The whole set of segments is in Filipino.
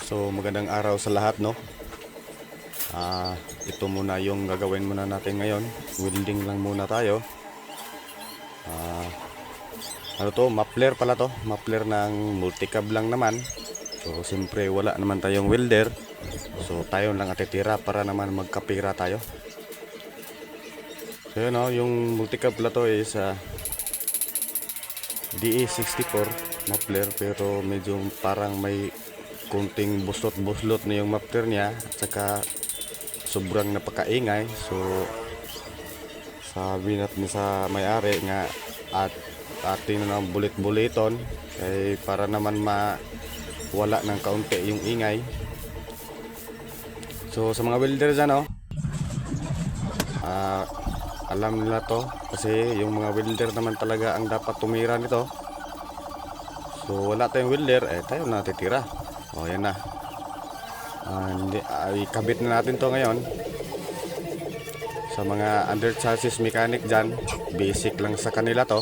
So magandang araw sa lahat, no. Ito muna yung gagawin muna natin ngayon. Welding lang muna tayo. Ano to? Muffler pala to. Muffler ng multicab lang naman. So siyempre wala naman tayong welder. So tayo lang atitira para naman magkapira tayo. So yun, no, yung multicab pala to is DE64 muffler, pero medyo parang may kunting buslot-buslot na yung muffler niya at saka sobrang napakaingay. So sabi natin sa may-ari nga at atin na ng bulit-buliton para naman mawala ng kaunti yung ingay. So sa mga welder dyan, no, alam nila to kasi yung mga welder naman talaga ang dapat tumira nito. So wala tayong welder, tayo na titira. O yan na. Ikabit na natin to ngayon. Sa mga under chassis mechanic dyan, basic lang sa kanila to.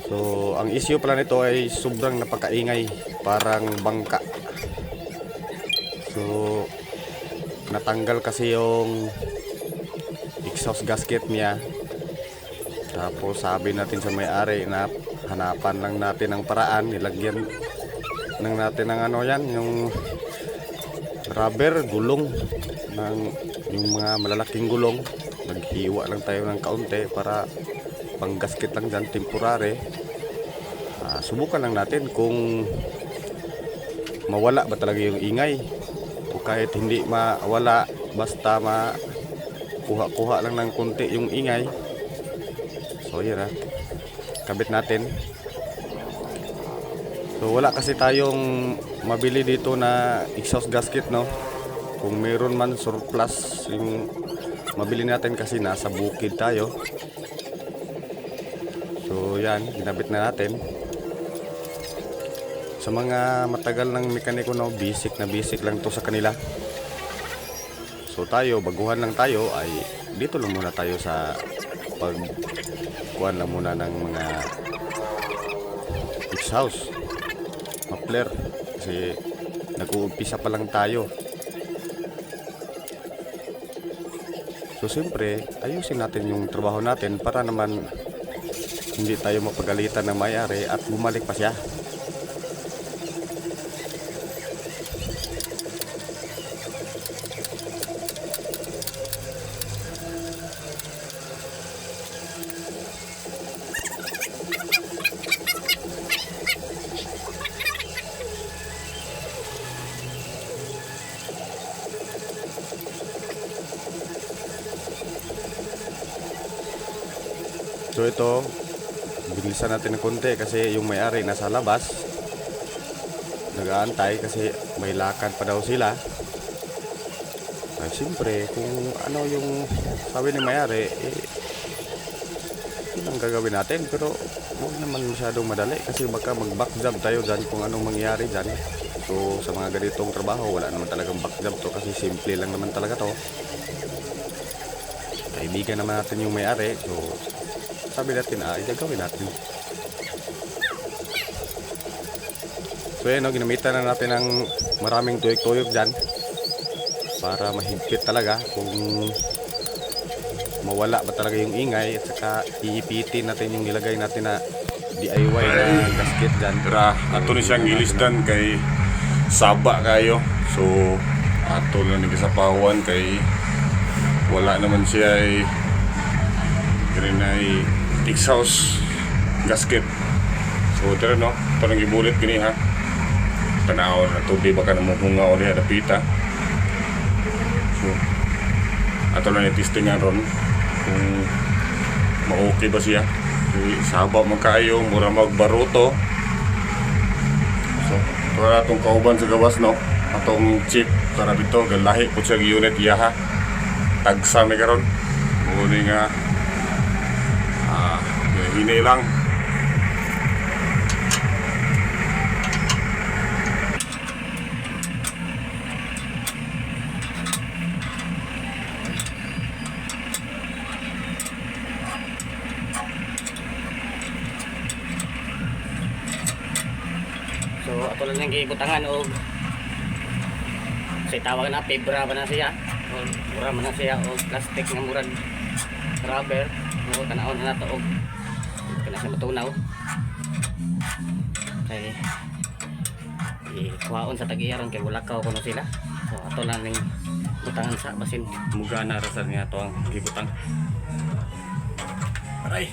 So ang issue pala nito ay sobrang napakaingay, parang bangka. So natanggal kasi yung exhaust gasket niya. Tapos sabi natin sa may-ari na hanapan lang natin ang paraan, nilagyan nang natin ng ano yan, yung rubber gulong ng yung mga malalaking gulong. Naghiwa lang tayo ng kaunti para pang gasket lang dyan, temporary. Subukan lang natin kung mawala ba talaga yung ingay o kahit hindi mawala, basta kuha lang ng konti yung ingay. So yan, kabit natin. So wala kasi tayong mabili dito na exhaust gasket, no. Kung meron man surplus yung mabili natin kasi nasa bukid tayo. So yan, ginabit na natin. Sa mga matagal ng mekaniko, no, basic lang to sa kanila. So tayo, baguhan lang tayo, ay dito lang muna tayo sa pagkuhan lang muna ng mga exhaust muffler kasi nag-uumpisa pa lang tayo. So siyempre ayusin natin yung trabaho natin para naman hindi tayo mapagalitan ng may-ari at bumalik pa siya. So ito, bilisan natin ng konti kasi yung may-ari nasa labas, nag-aantay kasi may lakad pa daw sila. Ay siyempre kung ano yung sabi ng may-ari, yun ang gagawin natin, pero huwag naman masyadong madali kasi baka mag-back job tayo dyan kung anong mangyari dyan. So sa mga ganitong trabaho wala naman talagang back job to kasi simple lang naman talaga to. Kaibigan naman natin yung may-ari, so sabi natin, gagawin natin. So yan, no, ginamitan na natin ng maraming tuyok-tuyok dyan para mahigpit talaga kung mawala ba talaga yung ingay, at saka iipitin natin yung nilagay natin na DIY na gasket dyan. Ato ni siyang ilisdan kay saba kayo. So ato na nagsapawan kay wala naman siya ay exhaust gasket. So tara, no, parang ibulit gini ha, tanaw na to, di baka namuhunga o niya dapita. So ato lang i-testingan ron kung ma-okay ba siya. So, saba magkaayo, mura magbaruto. So para atong kauban sa gawas, no, atong chip para dito galahi po siya unit iyaha tagsa may karon muni nga hinay lang. So ato lang nang gibutangan og say tawag na fibra ba na siya. O mura man na siya og plastic nga murag rubber. O tanawon na nato og kana siya matunaw. Kay kuhaon sa tag-iyaron kay bulakaw kuno sila. So ato lang ning butangan sa basin mugana ra sa niya to ang gibutang. Aray.